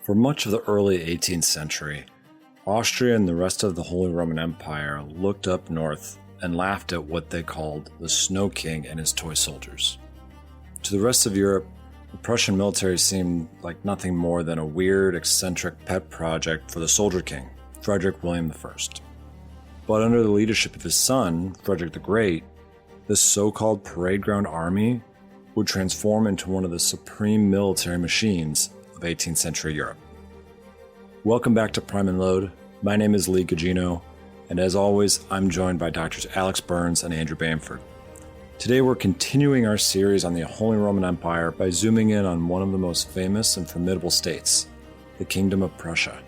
For much of the early 18th century, Austria and the rest of the Holy Roman Empire looked up north and laughed at what they called the Snow King and his toy soldiers. To the rest of Europe, the Prussian military seemed like nothing more than a weird, eccentric pet project for the Soldier King, Frederick William I. But under the leadership of his son, Frederick the Great, this so-called parade ground army would transform into one of the supreme military machines of 18th century Europe. Welcome back to Prime and Load. My name is Lee Gugino, and as always, I'm joined by Drs. Alex Burns and Andrew Bamford. Today we're continuing our series on the Holy Roman Empire by zooming in on one of the most famous and formidable states, the Kingdom of Prussia.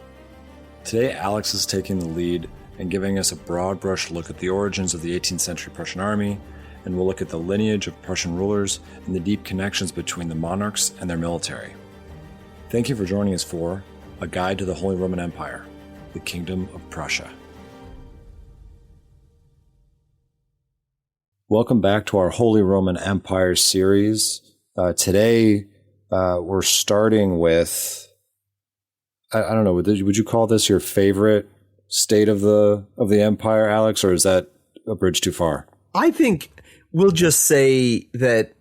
Today Alex is taking the lead and giving us a broad brush look at the origins of the 18th century Prussian army, and we'll look at the lineage of Prussian rulers and the deep connections between the monarchs and their military. Thank you for joining us for A Guide to the Holy Roman Empire, the Kingdom of Prussia. Welcome back to our Holy Roman Empire series. Today, we're starting with, I don't know, would you call this your favorite state of the empire, Alex, or is that a bridge too far? I think we'll just say that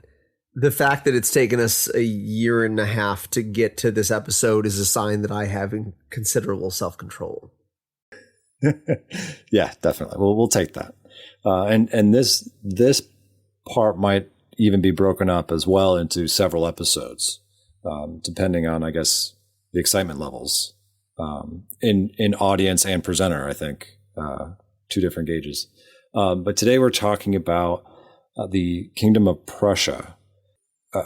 the fact that it's taken us a year and a half to get to this episode is a sign that I have considerable self-control. Yeah, definitely. We'll take that. And this part might even be broken up as well into several episodes, depending on, I guess, the excitement levels in audience and presenter. I think two different gauges. But today we're talking about the Kingdom of Prussia.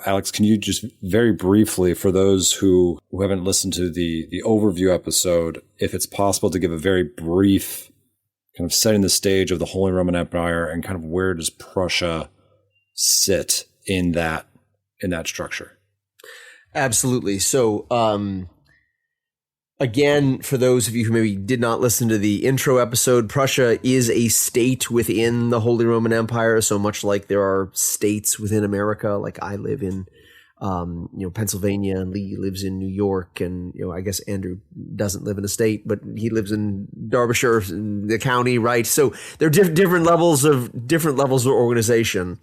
Alex, can you just very briefly, for those who haven't listened to the overview episode, if it's possible to give a very brief kind of setting the stage of the Holy Roman Empire and kind of where does Prussia sit in that structure? Absolutely. So, again, for those of you who maybe did not listen to the intro episode, Prussia is a state within the Holy Roman Empire. So much like there are states within America, like I live in, Pennsylvania, and Lee lives in New York, and I guess Andrew doesn't live in a state, but he lives in Derbyshire, in the county, right? So there are different levels of organization.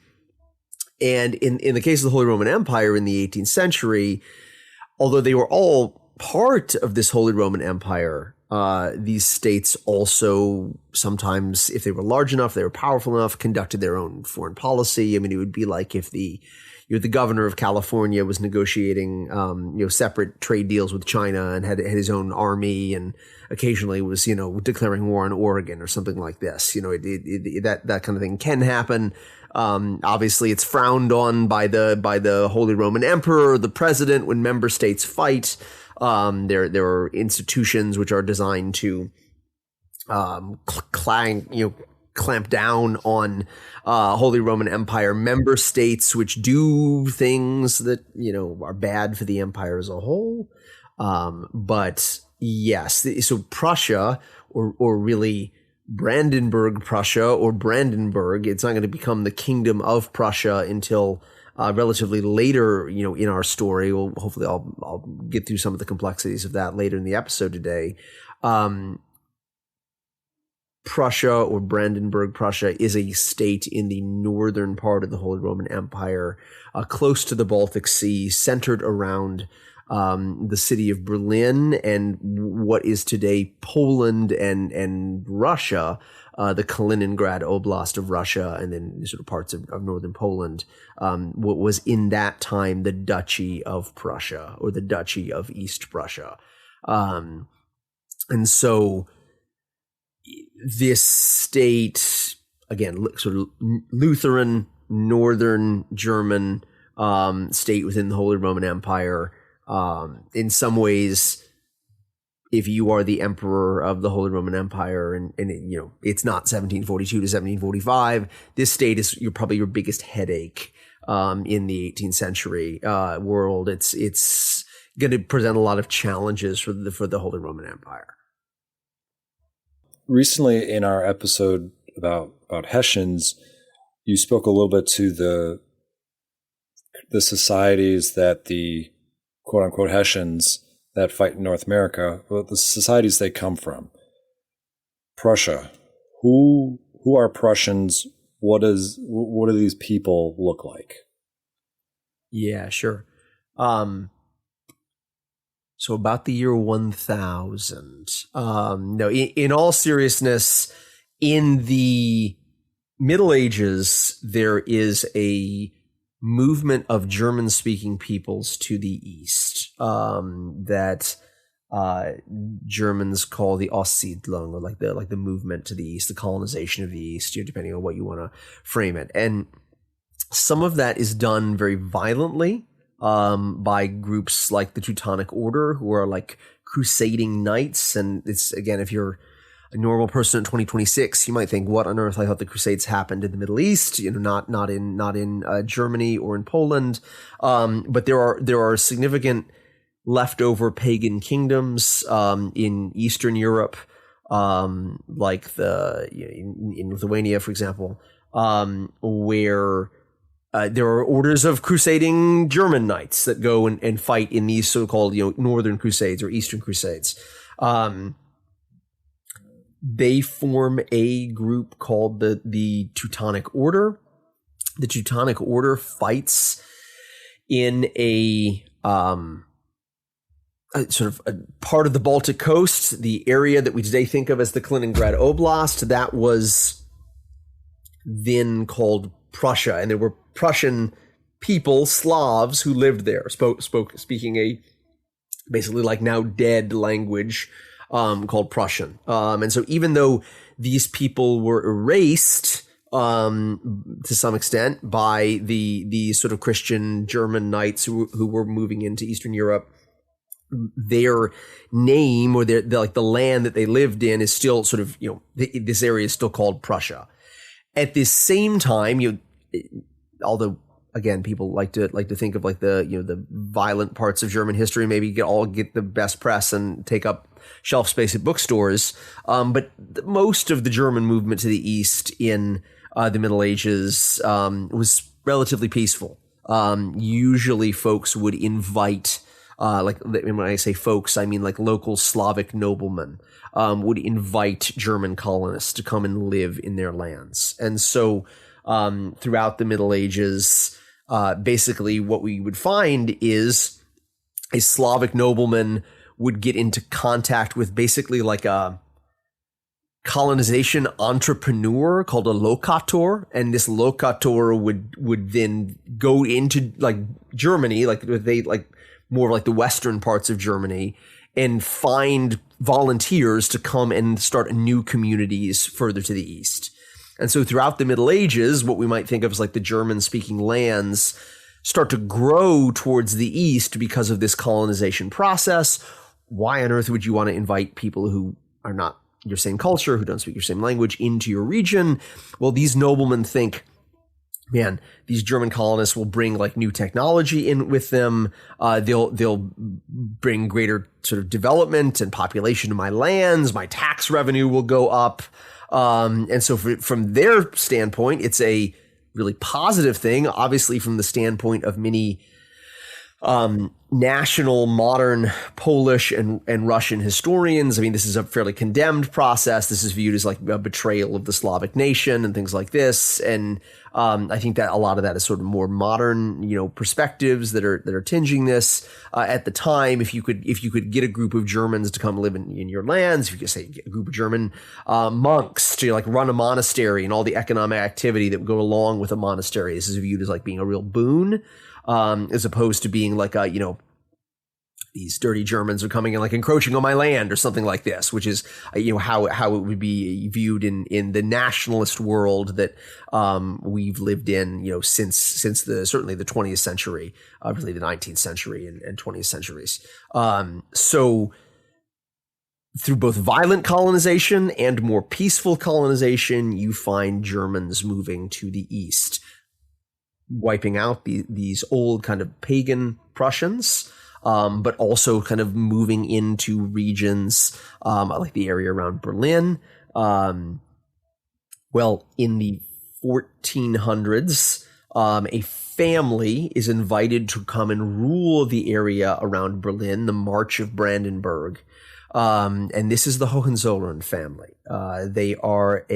And in the case of the Holy Roman Empire in the 18th century, although they were all part of this Holy Roman Empire, these states also sometimes, if they were large enough, they were powerful enough, conducted their own foreign policy. I mean, it would be like if the governor of California was negotiating, separate trade deals with China and had his own army, and occasionally was, declaring war on Oregon or something like this. That kind of thing can happen. Obviously, it's frowned on by the Holy Roman Emperor, the president, when member states fight. There are institutions which are designed to clamp down on Holy Roman Empire member states, which do things that are bad for the empire as a whole. But yes, so Prussia, or really Brandenburg Prussia, or Brandenburg, it's not going to become the Kingdom of Prussia until relatively later, in our story. Hopefully I'll get through some of the complexities of that later in the episode today. Prussia, or Brandenburg Prussia, is a state in the northern part of the Holy Roman Empire, close to the Baltic Sea, centered around the city of Berlin and what is today Poland and Russia, the Kaliningrad Oblast of Russia, and then sort of parts of northern Poland. What was in that time the Duchy of Prussia, or the Duchy of East Prussia. And so this state, again, sort of Lutheran, northern German state within the Holy Roman Empire. In some ways, if you are the emperor of the Holy Roman Empire, and it's not 1742 to 1745, this state is probably your biggest headache in the 18th century world. It's going to present a lot of challenges for the Holy Roman Empire. Recently, in our episode about Hessians, you spoke a little bit to the societies that the quote unquote Hessians that fight in North America, but the societies they come from. Prussia. Who are Prussians? What do these people look like? Yeah, sure. So about the year 1000. No, in all seriousness, in the Middle Ages, there is a movement of German-speaking peoples to the east that Germans call the Aussiedlung, or like the movement to the east, the colonization of the east, depending on what you want to frame it. And some of that is done very violently by groups like the Teutonic Order, who are like crusading knights. And it's, again, if you're a normal person in 2026, you might think, what on earth? I thought the Crusades happened in the Middle East, not in Germany or in Poland. But there are significant leftover pagan kingdoms in Eastern Europe, like in Lithuania, for example, where there are orders of crusading German knights that go and fight in these so-called Northern Crusades or Eastern Crusades. They form a group called the Teutonic Order. The Teutonic Order fights in a sort of a part of the Baltic coast, the area that we today think of as the Kaliningrad Oblast. That was then called Prussia, and there were Prussian people, Slavs, who lived there, speaking a basically like now dead language called Prussian. And so even though these people were erased to some extent by the sort of Christian German knights who were moving into Eastern Europe, their name or their like the land that they lived in is still sort of, this area is still called Prussia. At the same time, although again, people like to think of like the violent parts of German history maybe get the best press and take up shelf space at bookstores. But most of the German movement to the east in the Middle Ages was relatively peaceful. Usually folks would invite, like when I say folks, I mean like local Slavic noblemen would invite German colonists to come and live in their lands. And so throughout the Middle Ages, basically what we would find is a Slavic nobleman would get into contact with basically like a colonization entrepreneur called a locator, and this locator would then go into like Germany, like they like more like the western parts of Germany, and find volunteers to come and start new communities further to the east. And so throughout the Middle Ages, what we might think of as like the German-speaking lands start to grow towards the east because of this colonization process. Why on earth would you want to invite people who are not your same culture, who don't speak your same language, into your region? Well, these noblemen think, man, these German colonists will bring like new technology in with them. They'll bring greater sort of development and population to my lands. My tax revenue will go up. And so from their standpoint, it's a really positive thing. Obviously, from the standpoint of many national modern Polish and Russian historians, I mean, this is a fairly condemned process. This is viewed as like a betrayal of the Slavic nation and things like this. And I think that a lot of that is sort of more modern, perspectives that are tinging this. At the time, if you could get a group of Germans to come live in your lands, if you could say get a group of German monks to like run a monastery and all the economic activity that would go along with a monastery, this is viewed as like being a real boon. As opposed to being like these dirty Germans are coming and like encroaching on my land or something like this, which is how it would be viewed in the nationalist world that we've lived in since certainly the 20th century, really the 19th century and 20th centuries. So through both violent colonization and more peaceful colonization, you find Germans moving to the east, wiping out these old kind of pagan Prussians, but also kind of moving into regions like the area around Berlin. Well, in the 1400s, a family is invited to come and rule the area around Berlin, the March of Brandenburg. And this is the Hohenzollern family. They are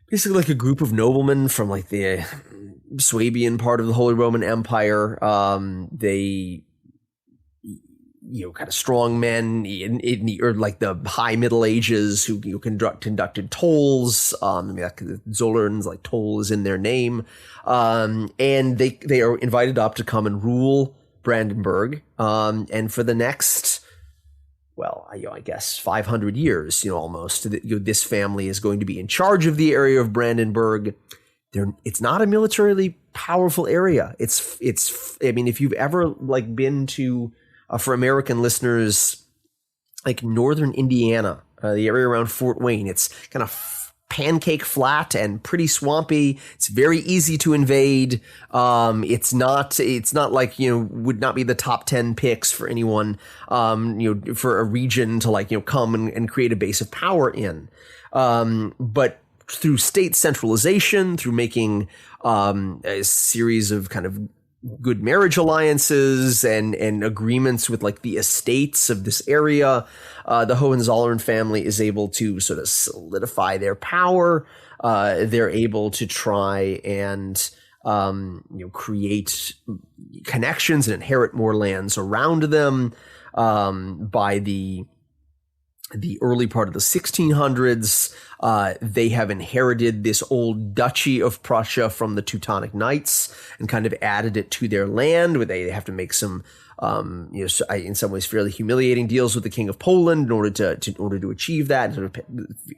basically like a group of noblemen from like the Swabian part of the Holy Roman Empire. They, kind of strong men or like the high Middle Ages who conducted tolls. Like Zollerns, like toll is in their name. And they are invited up to come and rule Brandenburg. And for the next, I guess 500 years, almost, this family is going to be in charge of the area of Brandenburg. It's not a militarily powerful area. I mean, if you've ever like been to, for American listeners, like northern Indiana, the area around Fort Wayne, it's kind of pancake flat and pretty swampy. It's very easy to invade. It's not like, would not be the top 10 picks for anyone, for a region to like, come and create a base of power in. But through state centralization, through making a series of kind of good marriage alliances and agreements with like the estates of this area, the Hohenzollern family is able to sort of solidify their power. They're able to try and create connections and inherit more lands around them. By the early part of the 1600s, they have inherited this old duchy of Prussia from the Teutonic Knights and kind of added it to their land, where they have to make some, in some ways fairly humiliating deals with the King of Poland in order to achieve that, and sort of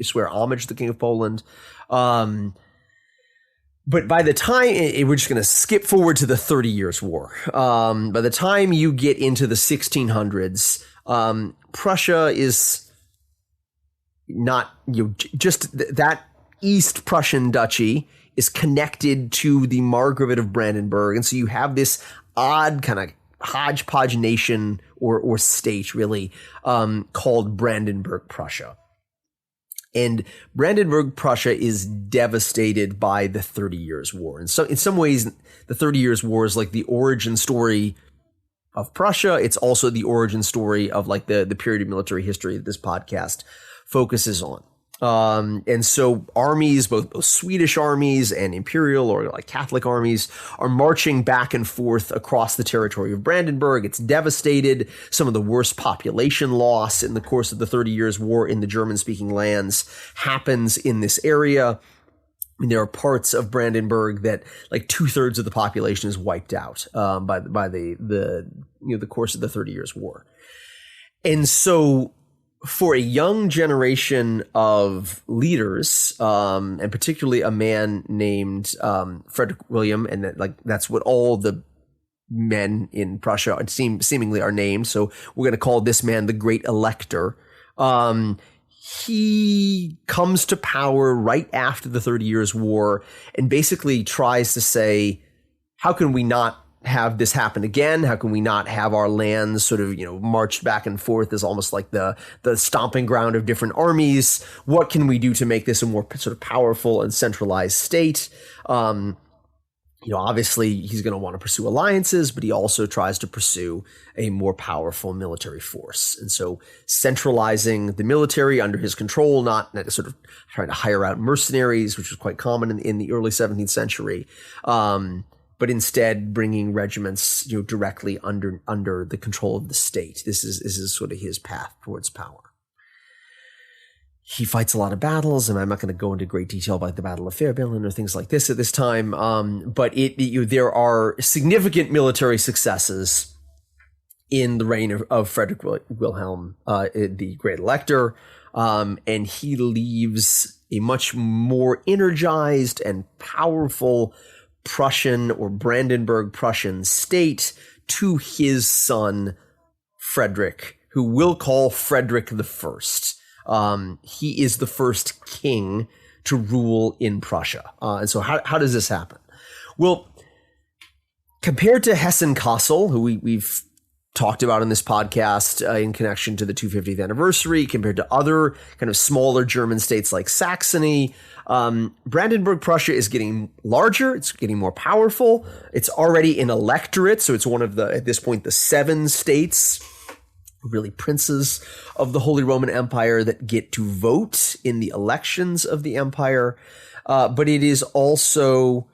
swear homage to the King of Poland. But by the time, we're just going to skip forward to the 30 Years' War. By the time you get into the 1600s, Prussia is not, just that East Prussian duchy is connected to the Margravate of Brandenburg. And so you have this odd kind of hodgepodge nation or state, really, called Brandenburg Prussia. And Brandenburg Prussia is devastated by the 30 Years' War. And so in some ways, the 30 Years' War is like the origin story of Prussia. It's also the origin story of like the period of military history that this podcast focuses on. And so armies, both Swedish armies and imperial or like Catholic armies, are marching back and forth across the territory of Brandenburg. It's devastated. Some of the worst population loss in the course of the 30 Years' War in the German-speaking lands happens in this area. I mean, there are parts of Brandenburg that like 2/3 of the population is wiped out by the course of the 30 Years' War. And so for a young generation of leaders, and particularly a man named Frederick William, and that's what all the men in Prussia seemingly are named. So we're going to call this man the Great Elector. He comes to power right after the 30 Years' War and basically tries to say, how can we not have this happen again? How can we not have our lands sort of, marched back and forth as almost like the stomping ground of different armies? What can we do to make this a more sort of powerful and centralized state? Obviously he's going to want to pursue alliances, but he also tries to pursue a more powerful military force. And so centralizing the military under his control, not sort of trying to hire out mercenaries, which was quite common in the early 17th century, but instead bringing regiments, directly under the control of the state. This is sort of his path towards power. He fights a lot of battles, and I'm not going to go into great detail about the Battle of Fehrbellin or things like this at this time. But there are significant military successes in the reign of Frederick Wilhelm, the Great Elector, and he leaves a much more energized and powerful Prussian or Brandenburg Prussian state to his son Frederick, who we'll call Frederick I. He is the first king to rule in Prussia. And so how does this happen? Well, compared to Hessen-Kassel, who we've talked about in this podcast in connection to the 250th anniversary, compared to other kind of smaller German states like Saxony, Brandenburg Prussia is getting larger. It's getting more powerful. It's already an electorate. So it's one of at this point, the 7 states, really princes of the Holy Roman Empire, that get to vote in the elections of the empire. But it is also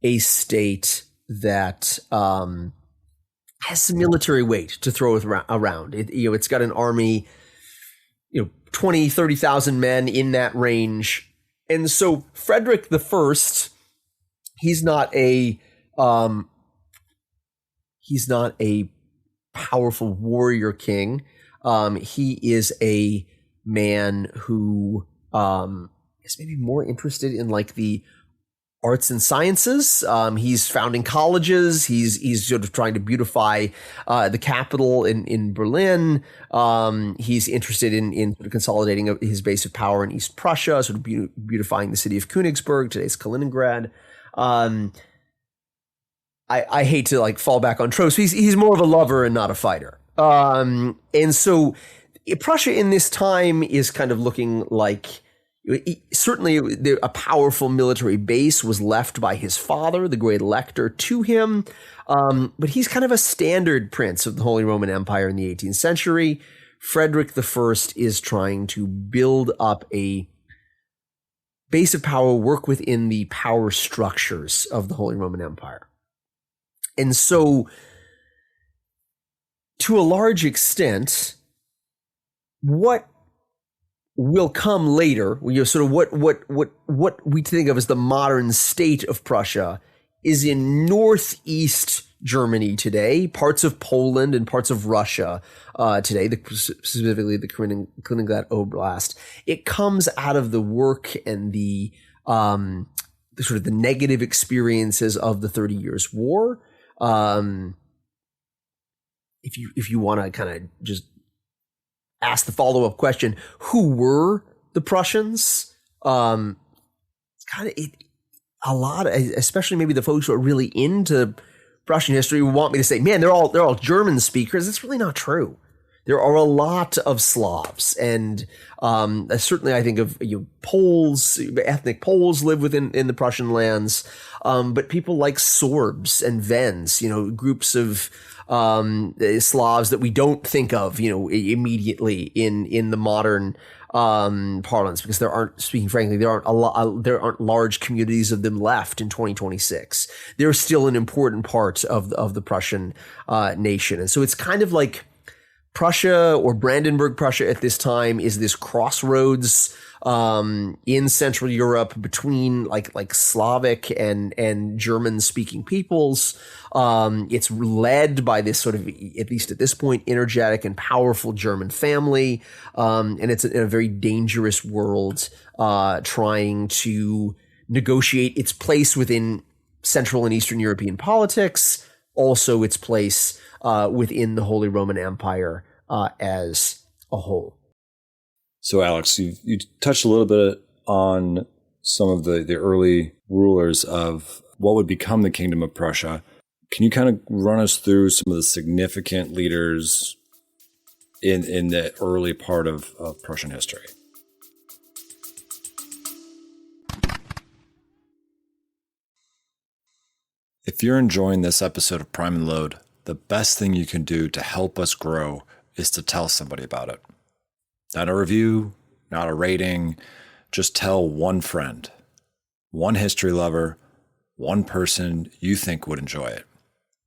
a state that has some military weight to throw around. It's got an army, 20, 30,000 men in that range. And so Frederick I, he's not a powerful warrior king. He is a man who is maybe more interested in like the arts and sciences. He's founding colleges. He's sort of trying to beautify the capital in Berlin. He's interested in sort of consolidating his base of power in East Prussia, sort of beautifying the city of Königsberg, today's Kaliningrad. I hate to like fall back on tropes. He's more of a lover and not a fighter. And so Prussia in this time is kind of looking like, certainly a powerful military base was left by his father, the great Elector, to him. But he's kind of a standard prince of the Holy Roman Empire in the 18th century. Frederick I is trying to build up a base of power, work within the power structures of the Holy Roman Empire. And so, to a large extent, what will come later, sort of what we think of as the modern state of Prussia, is in northeast Germany today, parts of Poland and parts of Russia today, specifically the Kaliningrad Oblast. It comes out of the work and the sort of the negative experiences of the 30 Years' War. If you want to kind of just ask the follow-up question, who were the Prussians? A lot, especially maybe the folks who are really into Prussian history, want me to say, man, they're all German speakers. That's really not true. There are a lot of Slavs, and certainly I think of Poles, ethnic Poles live in the Prussian lands, but people like Sorbs and Wends, groups of Slavs that we don't think of, immediately in the modern parlance, because there aren't large communities of them left in 2026. They're still an important part of the Prussian nation, and so it's kind of like Prussia, or Brandenburg Prussia at this time, is this crossroads in Central Europe between like Slavic and German speaking peoples. It's led by this sort of, at least at this point, energetic and powerful German family. And it's in a very dangerous world, trying to negotiate its place within Central and Eastern European politics, also its place within the Holy Roman Empire as a whole. So, Alex, you touched a little bit on some of the early rulers of what would become the Kingdom of Prussia. Can you kind of run us through some of the significant leaders in the early part of Prussian history? If you're enjoying this episode of Prime and Load, the best thing you can do to help us grow is to tell somebody about it. Not a review, not a rating, just tell one friend, one history lover, one person you think would enjoy it.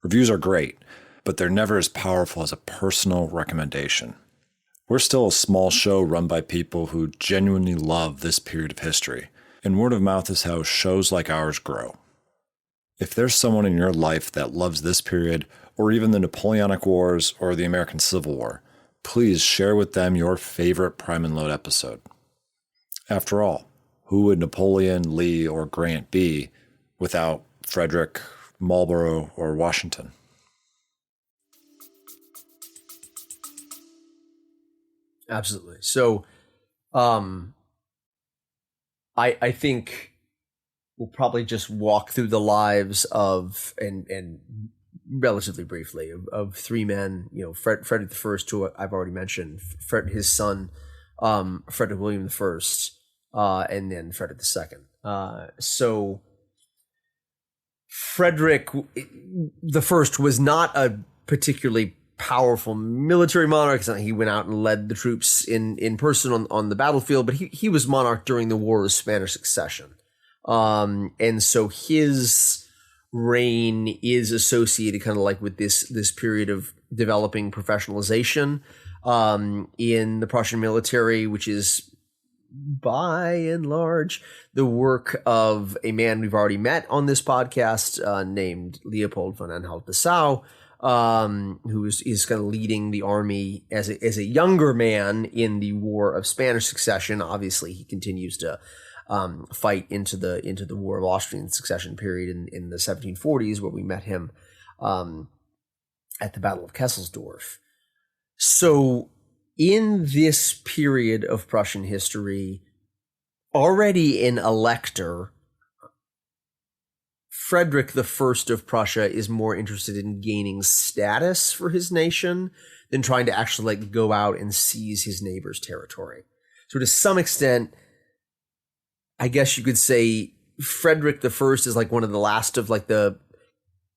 Reviews are great, but they're never as powerful as a personal recommendation. We're still a small show run by people who genuinely love this period of history, and word of mouth is how shows like ours grow. If there's someone in your life that loves this period, or even the Napoleonic Wars or the American Civil War, please share with them your favorite Prime and Load episode. After all, who would Napoleon, Lee, or Grant be without Frederick, Marlborough, or Washington? Absolutely. So, I think we'll probably just walk through the lives of, and relatively briefly, of three men. Frederick I, who I've already mentioned, his son, Frederick William I, and then Frederick II. So Frederick the First was not a particularly powerful military monarch. He went out and led the troops in person on the battlefield, but he was monarch during the War of Spanish Succession. And so his reign is associated kind of like with this period of developing professionalization in the Prussian military, which is by and large the work of a man we've already met on this podcast named Leopold von Anhalt-Dessau, who is kind of leading the army as a younger man in the War of Spanish Succession. Obviously, he continues to fight into the War of Austrian Succession period in the 1740s, where we met him at the Battle of Kesselsdorf. So in this period of Prussian history, already an elector, Frederick I of Prussia is more interested in gaining status for his nation than trying to actually go out and seize his neighbor's territory. So to some extent, I guess you could say Frederick I is one of the last of the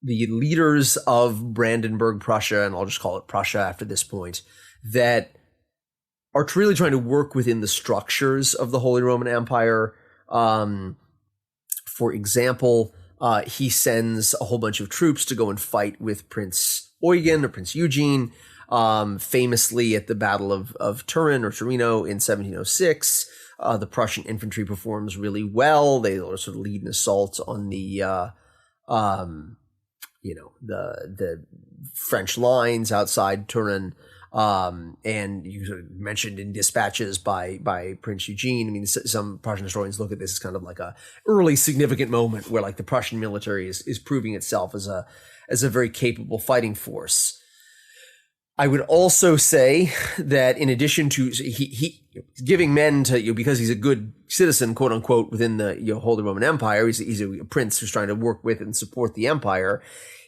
leaders of Brandenburg Prussia, and I'll just call it Prussia after this point, that are really trying to work within the structures of the Holy Roman Empire. For example, he sends a whole bunch of troops to go and fight with Prince Eugen or Prince Eugene, famously at the Battle of Turin or Torino in 1706. The Prussian infantry performs really well. They sort of lead an assault on the French lines outside Turin. And you sort of mentioned in dispatches by Prince Eugene. I mean, some Prussian historians look at this as kind of like a early significant moment where the Prussian military is proving itself as a very capable fighting force. I would also say that in addition to he giving men to because he's a good citizen, quote unquote, within the Holy Roman Empire, he's a prince who's trying to work with and support the empire.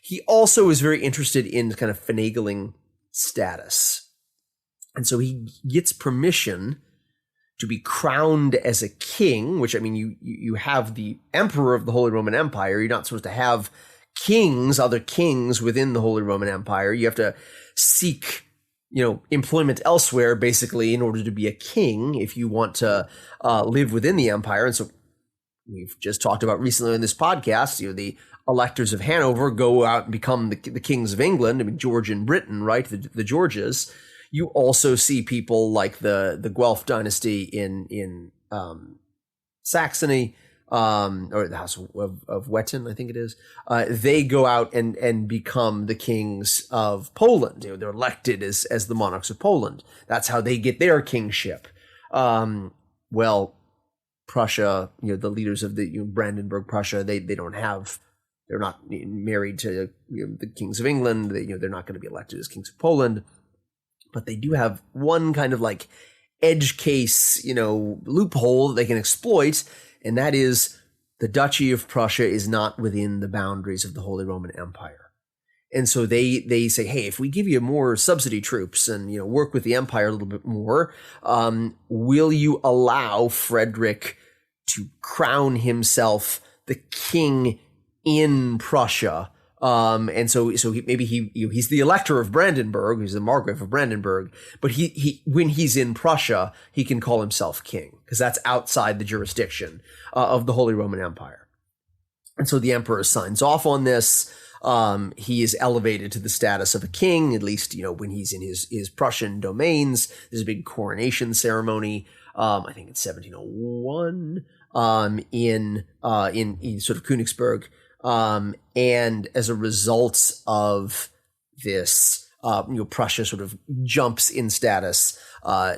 He also is very interested in kind of finagling status. And so he gets permission to be crowned as a king, which, I mean, you have the emperor of the Holy Roman Empire. You're not supposed to have other kings within the Holy Roman Empire. You have to seek, employment elsewhere, basically, in order to be a king if you want to live within the empire. And so we've just talked about recently in this podcast, the electors of Hanover go out and become the kings of England. I mean, George and Britain, right? The Georges. You also see people like the Guelph dynasty in Saxony, or the House of Wettin, I think it is. They go out and become the kings of Poland. They're elected as the monarchs of Poland. That's how they get their kingship. Well, Prussia, the leaders of the Brandenburg Prussia, they're not married to the kings of England. They're not going to be elected as kings of Poland, but they do have one kind of edge case, loophole that they can exploit, and that is the Duchy of Prussia is not within the boundaries of the Holy Roman Empire. And so they say, hey, if we give you more subsidy troops and work with the empire a little bit more, will you allow Frederick to crown himself the king in Prussia? And so he's the Elector of Brandenburg, he's the Margrave of Brandenburg, but he when he's in Prussia, he can call himself king because that's outside the jurisdiction of the Holy Roman Empire. And so the emperor signs off on this. He is elevated to the status of a king, at least, when he's in his Prussian domains. There's a big coronation ceremony. I think it's 1701, in sort of Königsberg. And as a result of this, Prussia sort of jumps in status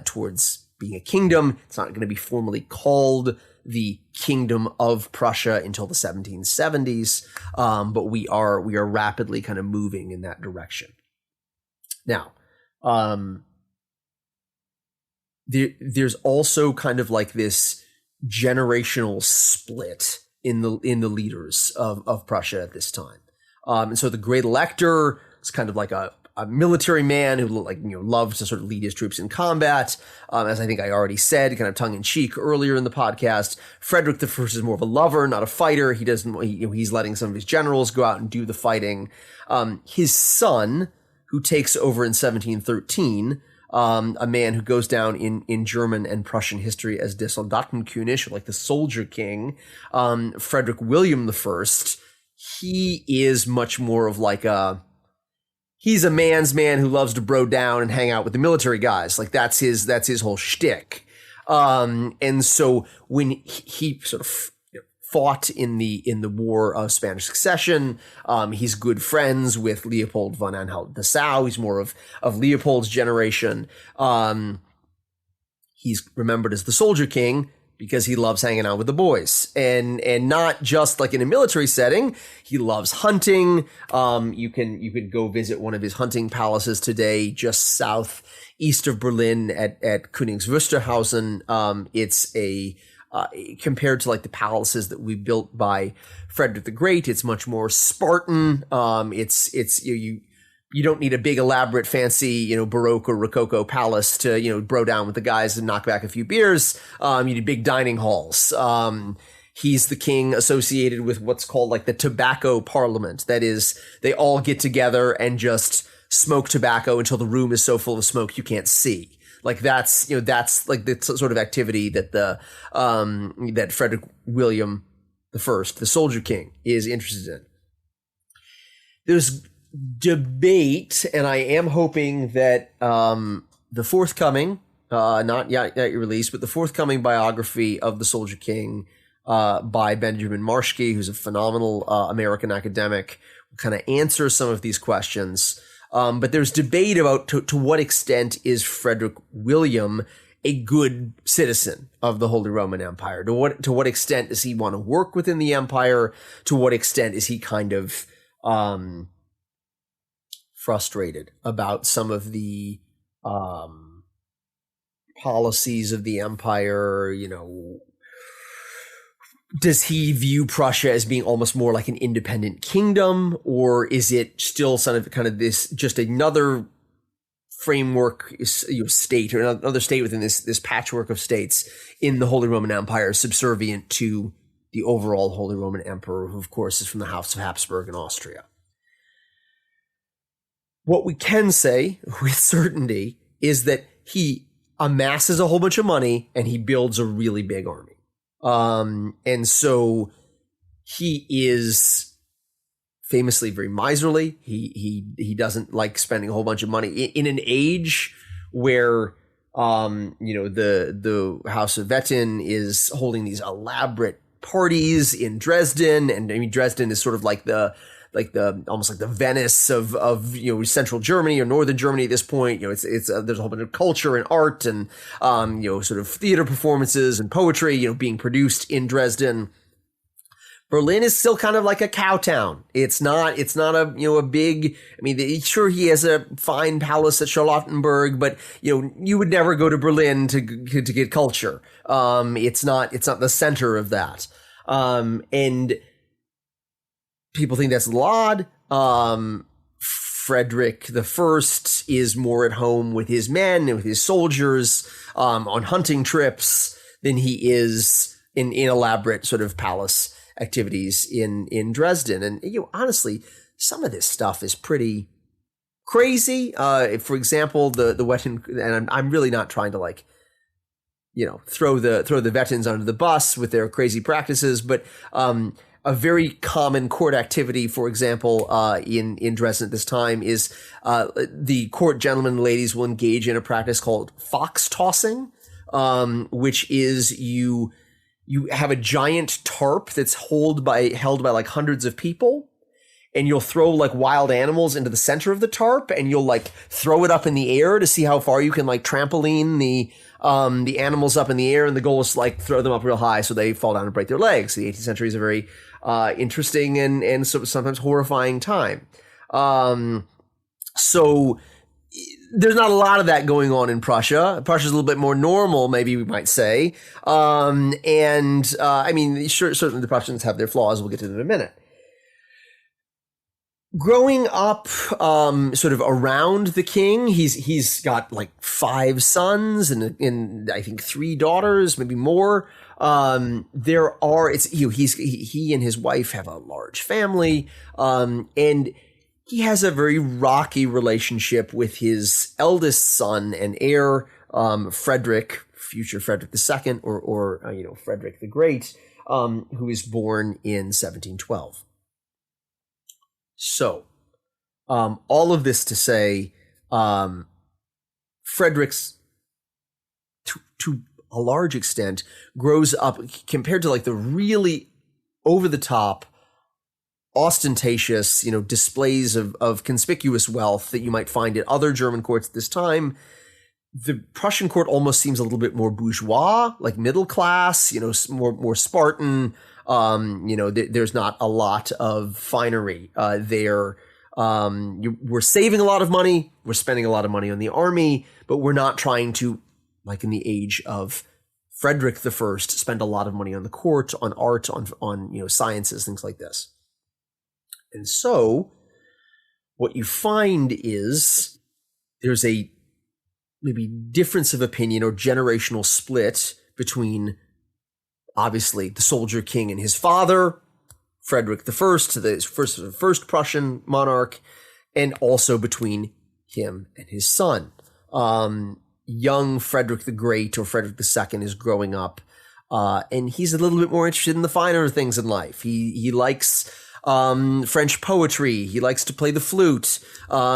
towards being a kingdom. It's not going to be formally called the Kingdom of Prussia until the 1770s, but we are rapidly kind of moving in that direction. Now, there's also kind of this generational split in the leaders of Prussia at this time. And so the Great Elector is kind of like a a military man who loved to sort of lead his troops in combat. As I think I already said, kind of tongue in cheek earlier in the podcast, Frederick I is more of a lover, not a fighter. He's letting some of his generals go out and do the fighting. His son, who takes over in 1713, a man who goes down in German and Prussian history as der Soldatenkönig, like the soldier king, Frederick William I, he is much more of like he's a man's man who loves to bro down and hang out with the military guys. Like that's his whole shtick. And so when he sort of fought in the War of Spanish Succession, he's good friends with Leopold von Anhalt-Dessau. He's more of Leopold's generation. He's remembered as the soldier king because he loves hanging out with the boys, and not just like in a military setting. He loves hunting. You can go visit one of his hunting palaces today, just southeast of Berlin at Königs Wusterhausen. It's compared to like the palaces that we built by Frederick the Great, it's much more Spartan. You don't need a big, elaborate, fancy, Baroque or Rococo palace to, bro down with the guys and knock back a few beers. You need big dining halls. He's the king associated with what's called like the tobacco parliament. That is, they all get together and just smoke tobacco until the room is so full of smoke you can't see. Like that's like the sort of activity that that Frederick William I, the soldier king, is interested in. There's debate, and I am hoping that the forthcoming, not yet released, but the forthcoming biography of the Soldier King by Benjamin Marschke, who's a phenomenal American academic, will kind of answer some of these questions. But there's debate about to what extent is Frederick William a good citizen of the Holy Roman Empire? To what extent does he want to work within the empire? To what extent is he kind of frustrated about some of the policies of the empire? Does he view Prussia as being almost more like an independent kingdom, or is it still kind of this just another framework, state, or another state within this patchwork of states in the Holy Roman Empire, subservient to the overall Holy Roman Emperor, who of course is from the House of Habsburg in Austria? What we can say with certainty is that he amasses a whole bunch of money and he builds a really big army. And so he is famously very miserly. He doesn't like spending a whole bunch of money in an age where, the House of Wettin is holding these elaborate parties in Dresden. And I mean, Dresden is sort of like almost like the Venice of central Germany or northern Germany at this point. There's a whole bunch of culture and art and sort of theater performances and poetry being produced in Dresden. Berlin is still kind of like a cow town. It's not a big. I mean, sure, he has a fine palace at Charlottenburg, but you would never go to Berlin to get culture. It's not the center of that. And people think that's a lot. Frederick I is more at home with his men and with his soldiers on hunting trips than he is in elaborate sort of palace activities in Dresden. And honestly, some of this stuff is pretty crazy. For example, the Wettin, and I'm really not trying to throw the Wettins under the bus with their crazy practices, but a very common court activity, for example, in Dresden at this time is the court gentlemen and ladies will engage in a practice called fox tossing, which is you have a giant tarp that's held by like hundreds of people, and you'll throw like wild animals into the center of the tarp, and you'll like throw it up in the air to see how far you can like trampoline the animals up in the air, and the goal is to like throw them up real high so they fall down and break their legs. The 18th century is a very interesting and sometimes horrifying time. So there's not a lot of that going on in Prussia. Prussia's a little bit more normal, maybe we might say. I mean, certainly the Prussians have their flaws. We'll get to them in a minute. growing up sort of around the king, he's got like 5 sons and I think 3 daughters, maybe more. He and his wife have a large family, and he has a very rocky relationship with his eldest son and heir, Frederick, future Frederick II, or Frederick the Great, who was born in 1712. So, all of this to say, Frederick's, to a large extent, grows up, compared to like the really over-the-top, ostentatious, displays of conspicuous wealth that you might find at other German courts at this time. The Prussian court almost seems a little bit more bourgeois, like middle class, more Spartan. There's not a lot of finery there. We're saving a lot of money. We're spending a lot of money on the army, but we're not trying to, like in the age of Frederick I, spend a lot of money on the court, on art, on sciences, things like this. And so what you find is there's a maybe difference of opinion or generational split between, obviously, the soldier king and his father, Frederick I, the first Prussian monarch, and also between him and his son. Young Frederick the Great, or Frederick II, is growing up, and he's a little bit more interested in the finer things in life. He likes French poetry. He likes to play the flute.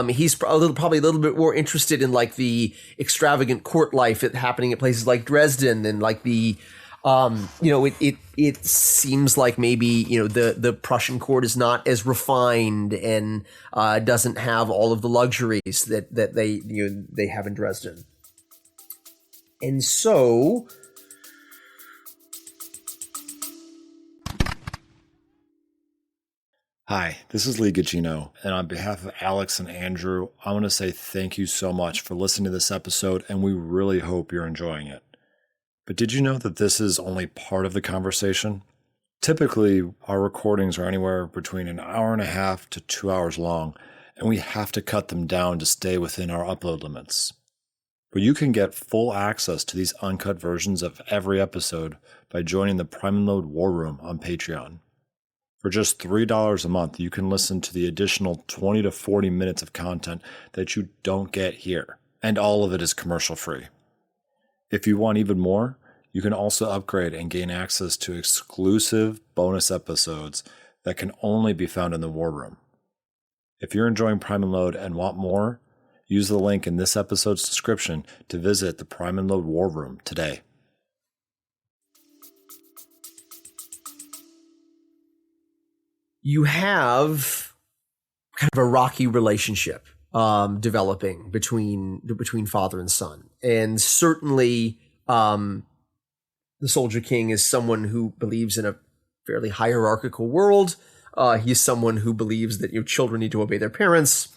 He's probably a little bit more interested in like the extravagant court life happening at places like Dresden, and like the it seems like maybe the Prussian court is not as refined and doesn't have all of the luxuries that they have in Dresden. And so Hi, this is Lee Gacino, and on behalf of Alex and Andrew, I want to say thank you so much for listening to this episode, and we really hope you're enjoying it. But did you know that this is only part of the conversation? Typically, our recordings are anywhere between an hour and a half to 2 hours long, and we have to cut them down to stay within our upload limits. But you can get full access to these uncut versions of every episode by joining the Prime and Load War Room on Patreon. For just $3 a month, you can listen to the additional 20 to 40 minutes of content that you don't get here, and all of it is commercial free. If you want even more, you can also upgrade and gain access to exclusive bonus episodes that can only be found in the War Room. If you're enjoying Prime and Load and want more, use the link in this episode's description to visit the Prime and Load War Room today. You have kind of a rocky relationship developing between father and son. And certainly the soldier king is someone who believes in a fairly hierarchical world. He's someone who believes that children need to obey their parents.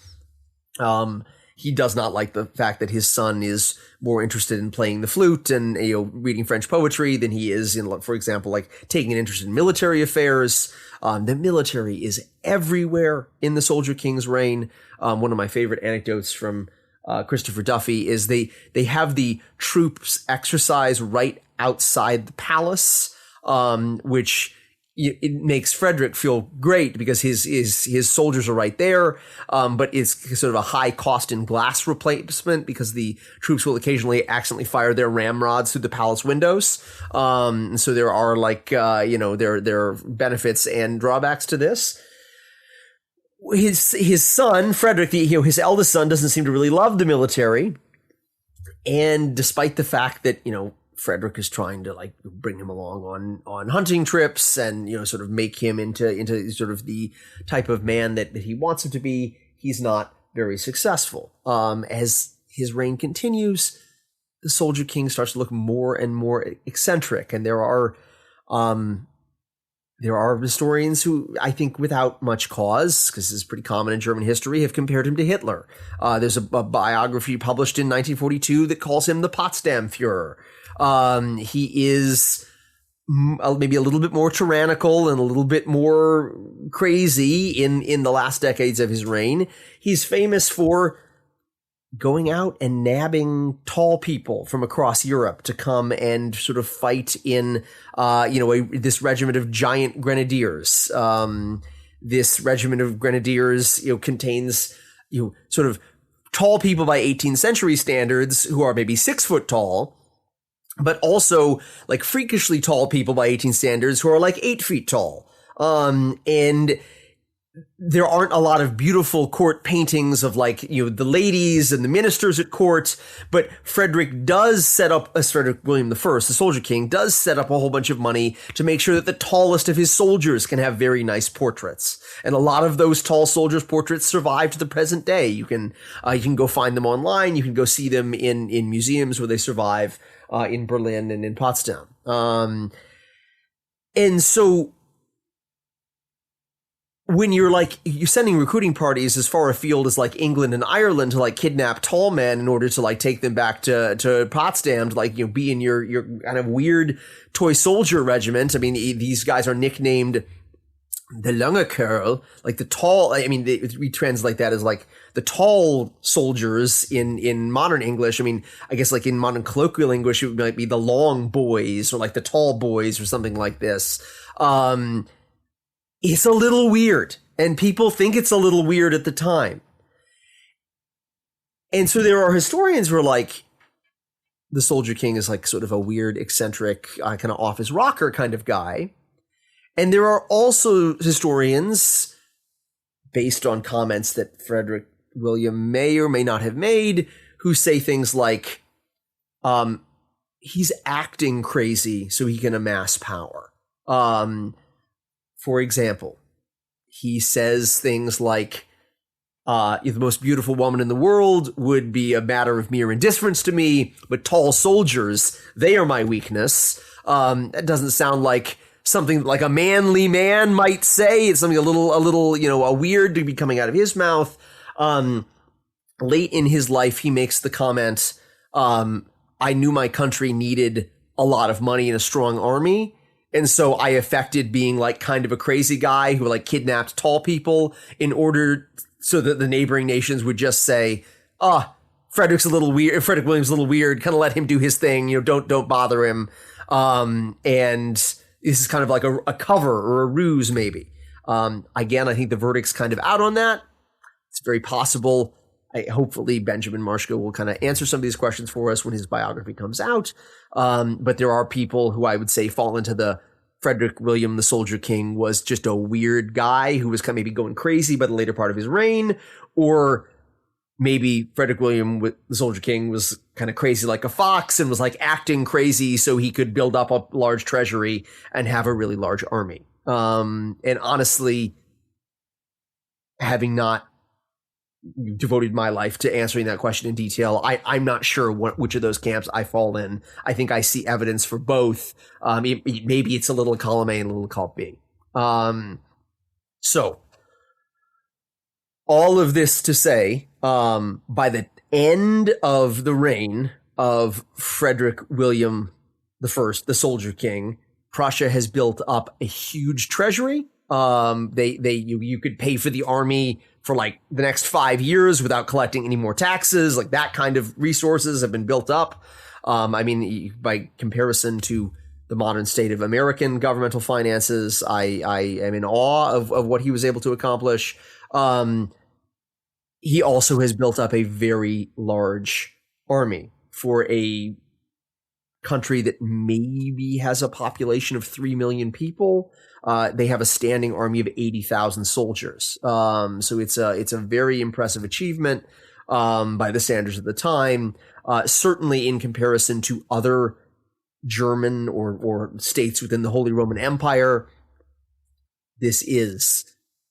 He does not like the fact that his son is more interested in playing the flute and reading French poetry than he is in, for example, like taking an interest in military affairs. The military is everywhere in the Soldier King's reign. One of my favorite anecdotes from Christopher Duffy is they have the troops exercise right outside the palace, which it makes Frederick feel great because his soldiers are right there, but it's sort of a high cost in glass replacement because the troops will occasionally accidentally fire their ramrods through the palace windows. So there are there are benefits and drawbacks to this. His son Frederick, his eldest son, doesn't seem to really love the military, and despite the fact that Frederick is trying to bring him along on hunting trips and sort of make him into sort of the type of man that he wants him to be, he's not very successful. As his reign continues, the Soldier King starts to look more and more eccentric, and there are historians who, I think without much cause, because this is pretty common in German history, have compared him to Hitler. There's a biography published in 1942 that calls him the Potsdam Führer. He is maybe a little bit more tyrannical and a little bit more crazy in the last decades of his reign. He's famous for going out and nabbing tall people from across Europe to come and sort of fight in, this regiment of giant grenadiers. This regiment of grenadiers, contains, sort of tall people by 18th century standards who are maybe 6 foot tall, but also like freakishly tall people by 18 standards who are like 8 feet tall. And there aren't a lot of beautiful court paintings of like, the ladies and the ministers at court, but Frederick William I, the soldier king, does set up a whole bunch of money to make sure that the tallest of his soldiers can have very nice portraits. And a lot of those tall soldiers' portraits survive to the present day. You can go find them online. You can go see them in museums where they survive, in Berlin and in Potsdam. And so when you're sending recruiting parties as far afield as like England and Ireland to like kidnap tall men in order to like take them back to Potsdam to be in your kind of weird toy soldier regiment. I mean, these guys are nicknamed the lange Kerl, like the tall. I mean, we translate that as like the tall soldiers in modern English. I mean, I guess like in modern colloquial English, it might be the long boys or like the tall boys or something like this. It's a little weird, and people think it's a little weird at the time. And so there are historians who are like, the Soldier King is like sort of a weird, eccentric, kind of off his rocker kind of guy. And there are also historians, based on comments that Frederick William may or may not have made, who say things like, he's acting crazy so he can amass power. For example, he says things like, the most beautiful woman in the world would be a matter of mere indifference to me, but tall soldiers, they are my weakness. That doesn't sound like something like a manly man might say. It's something a little, a weird to be coming out of his mouth. Late in his life, he makes the comment, I knew my country needed a lot of money and a strong army. And so I affected being like kind of a crazy guy who like kidnapped tall people in order so that the neighboring nations would just say, Frederick William's a little weird, kind of let him do his thing, don't bother him. And this is kind of like a cover or a ruse maybe. Again, I think the verdict's kind of out on that. It's very possible. Hopefully Benjamin Marshko will kind of answer some of these questions for us when his biography comes out. But there are people who I would say fall into the Frederick William, the Soldier King, was just a weird guy who was kind of maybe going crazy by the later part of his reign. Or maybe Frederick William, the Soldier King, was kind of crazy like a fox and was like acting crazy so he could build up a large treasury and have a really large army. And honestly, having not devoted my life to answering that question in detail, I'm not sure which of those camps I fall in. I think I see evidence for both. Maybe it's a little column A and a little column B. So all of this to say, by the end of the reign of Frederick William I, the Soldier King, Prussia has built up a huge treasury. You could pay for the army for like the next 5 years without collecting any more taxes. Like that kind of resources have been built up. I mean, by comparison to the modern state of American governmental finances, I am in awe of what he was able to accomplish. He also has built up a very large army for a country that maybe has a population of 3 million people. They have a standing army of 80,000 soldiers. So it's a very impressive achievement by the standards of the time. Certainly in comparison to other German or states within the Holy Roman Empire, this is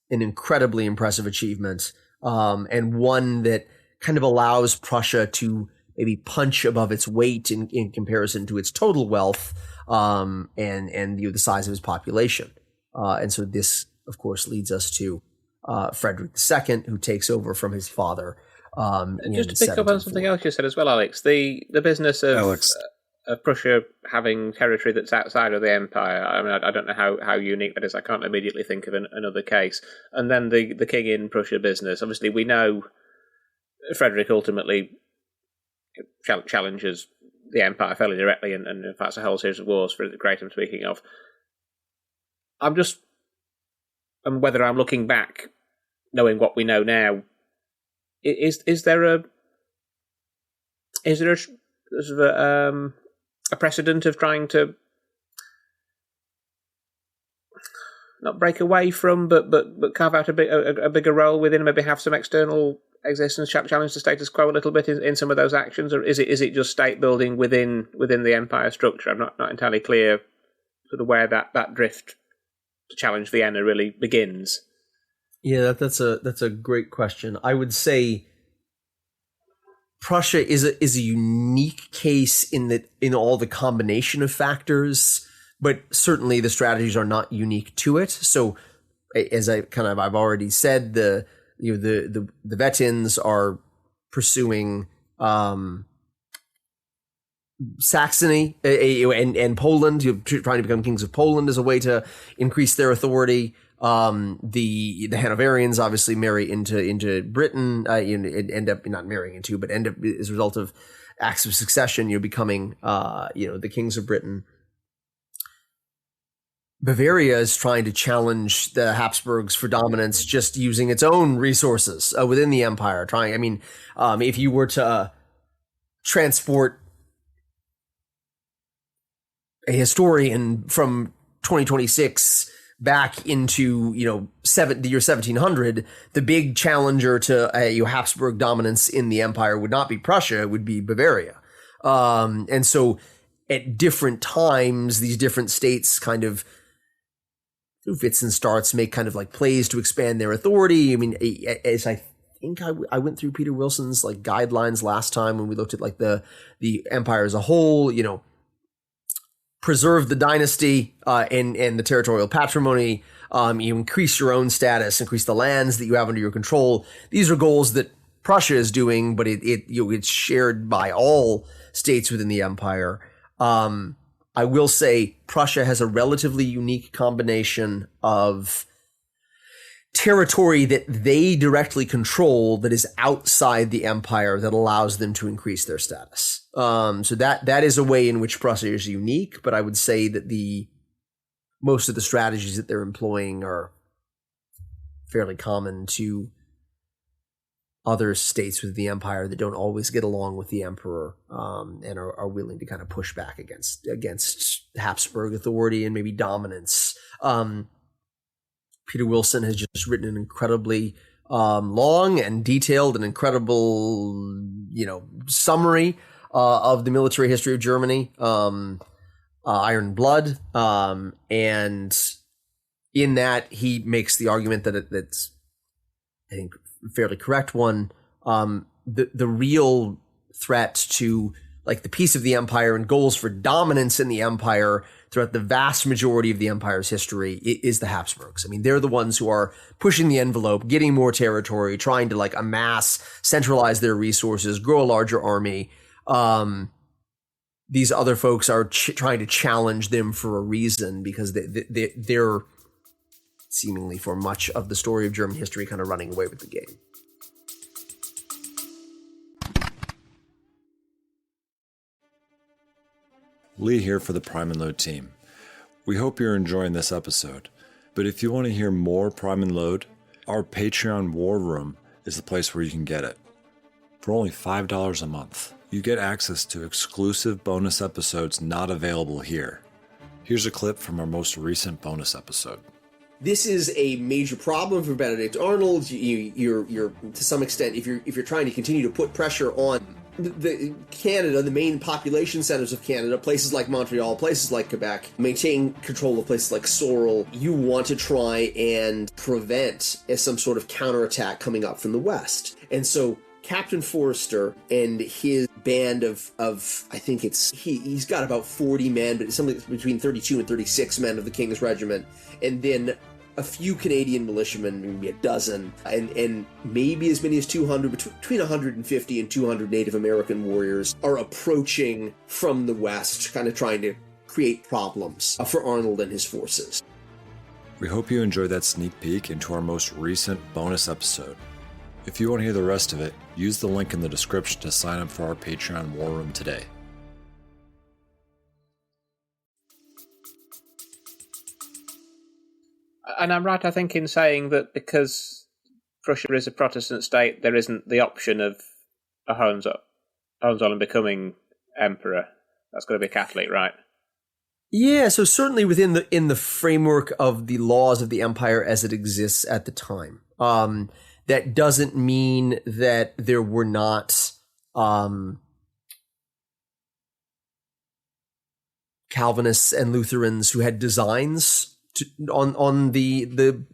an incredibly impressive achievement, and one that kind of allows Prussia to maybe punch above its weight in comparison to its total wealth, and the size of its population. And so this, of course, leads us to Frederick II, who takes over from his father. Just to pick up on something else you said as well, Alex, the business of of Prussia having territory that's outside of the empire. I mean, I don't know how unique that is. I can't immediately think of another case. And then the king in Prussia business. Obviously, we know Frederick ultimately challenges the empire fairly directly, and in fact, a whole series of wars for Great I'm speaking of. And whether I'm looking back, knowing what we know now, is there a precedent of trying to not break away from, but carve out a bigger role within, and maybe have some external existence, challenge the status quo a little bit in some of those actions, or is it just state building within the empire structure? I'm not entirely clear sort of where that drift to challenge Vienna really begins. Yeah, that's a great question. I would say Prussia is a unique case in all the combination of factors, but certainly the strategies are not unique to it. So, as I've already said, the Wetins are pursuing Saxony and Poland, trying to become kings of Poland as a way to increase their authority. The Hanoverians obviously marry into Britain, and end up not marrying into, but end up as a result of acts of succession, becoming the kings of Britain. Bavaria is trying to challenge the Habsburgs for dominance, just using its own resources within the empire. If you were to transport a historian from 2026 back into the year 1700, the big challenger to Habsburg dominance in the empire would not be Prussia, it would be Bavaria. And so at different times, these different states kind of through fits and starts make kind of like plays to expand their authority. I mean, as I think I went through Peter Wilson's like guidelines last time when we looked at like the empire as a whole, preserve the dynasty and the territorial patrimony. You increase your own status, increase the lands that you have under your control. These are goals that Prussia is doing, but it's shared by all states within the empire. I will say Prussia has a relatively unique combination of territory that they directly control that is outside the empire that allows them to increase their status. So that is a way in which Prussia is unique, but I would say that most of the strategies that they're employing are fairly common to other states within the empire that don't always get along with the emperor, and are willing to kind of push back against Habsburg authority and maybe dominance. Peter Wilson has just written an incredibly long and detailed and incredible, summary of the military history of Germany, Iron Blood, and in that he makes the argument that's, I think, fairly correct one. The real threat to like the peace of the empire and goals for dominance in the empire throughout the vast majority of the empire's history is the Habsburgs. I mean, they're the ones who are pushing the envelope, getting more territory, trying to like amass, centralize their resources, grow a larger army. These other folks are trying to challenge them for a reason, because they're seemingly for much of the story of German history kind of running away with the game. Lee here for the Prime and Load team. We hope you're enjoying this episode, but if you want to hear more Prime and Load, our Patreon War Room is the place where you can get it. For only $5 a month, you get access to exclusive bonus episodes not available here. Here's a clip from our most recent bonus episode. This is a major problem for Benedict Arnold. You're to some extent, if you're trying to continue to put pressure on the Canada, the main population centers of Canada, places like Montreal, places like Quebec, maintain control of places like Sorel, you want to try and prevent some sort of counterattack coming up from the west. And so Captain Forrester and his band of I think he's got about 40 men, but it's something between 32 and 36 men of the King's Regiment, and then a few Canadian militiamen, maybe a dozen, and maybe as many as 200, between 150 and 200 Native American warriors are approaching from the west, kind of trying to create problems for Arnold and his forces. We hope you enjoyed that sneak peek into our most recent bonus episode. If you want to hear the rest of it, use the link in the description to sign up for our Patreon War Room today. And I'm right, I think, in saying that because Prussia is a Protestant state, there isn't the option of a Hohenzollern becoming emperor. That's got to be Catholic, right? Yeah, so certainly within the framework of the laws of the empire as it exists at the time. That doesn't mean that there were not Calvinists and Lutherans who had designs on the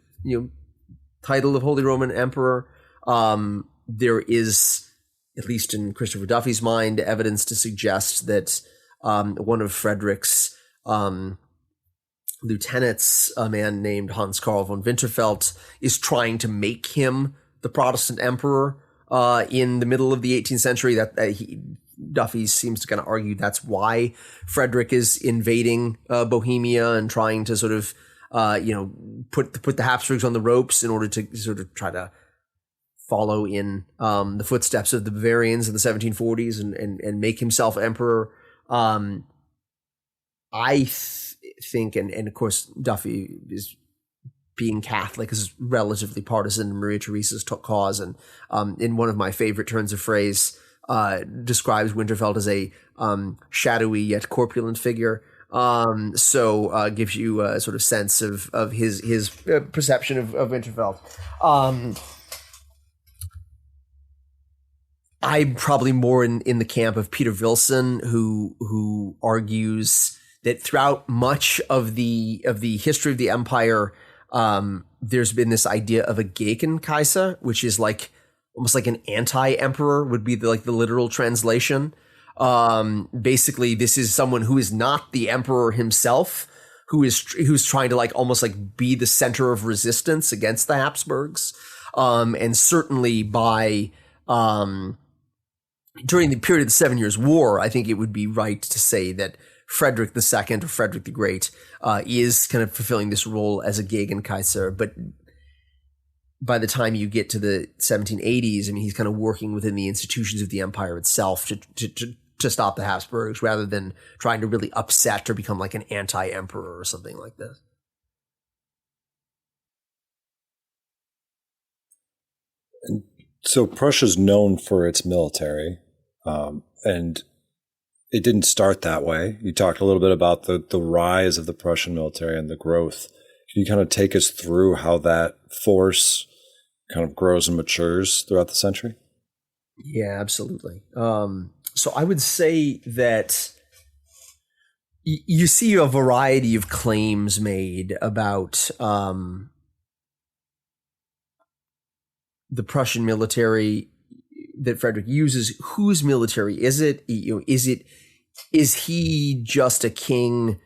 title of Holy Roman Emperor. There is, at least in Christopher Duffy's mind, evidence to suggest that one of Frederick's lieutenants, a man named Hans Karl von Winterfeld, is trying to make him the Protestant emperor in the middle of the 18th century. Duffy seems to kind of argue that's why Frederick is invading Bohemia and trying to sort of put the Habsburgs on the ropes in order to sort of try to follow in the footsteps of the Bavarians in the 1740s and make himself emperor. I think, and of course Duffy is being Catholic is relatively partisan in Maria Theresa's cause, and in one of my favorite turns of phrase, describes Winterfeld as a shadowy yet corpulent figure. So gives you a sort of sense of his perception of Winterfeld. I'm probably more in the camp of Peter Wilson, who argues that throughout much of the history of the empire, there's been this idea of a Gegenkaiser, which is like almost like an anti-emperor would be the literal translation. Basically, this is someone who is not the emperor himself, who's trying to almost be the center of resistance against the Habsburgs. And certainly by during the period of the 7 Years' War, I think it would be right to say that Frederick II or Frederick the Great is kind of fulfilling this role as a Gegenkaiser. But by the time you get to the 1780s, I mean, he's kind of working within the institutions of the empire itself to stop the Habsburgs rather than trying to really upset or become like an anti-emperor or something like this. And so Prussia's known for its military, and it didn't start that way. You talked a little bit about the rise of the Prussian military and the growth. Can you kind of take us through how that force kind of grows and matures throughout the century? Yeah, absolutely. So I would say that you see a variety of claims made about the Prussian military that Frederick uses. Whose military is it? Is he just a king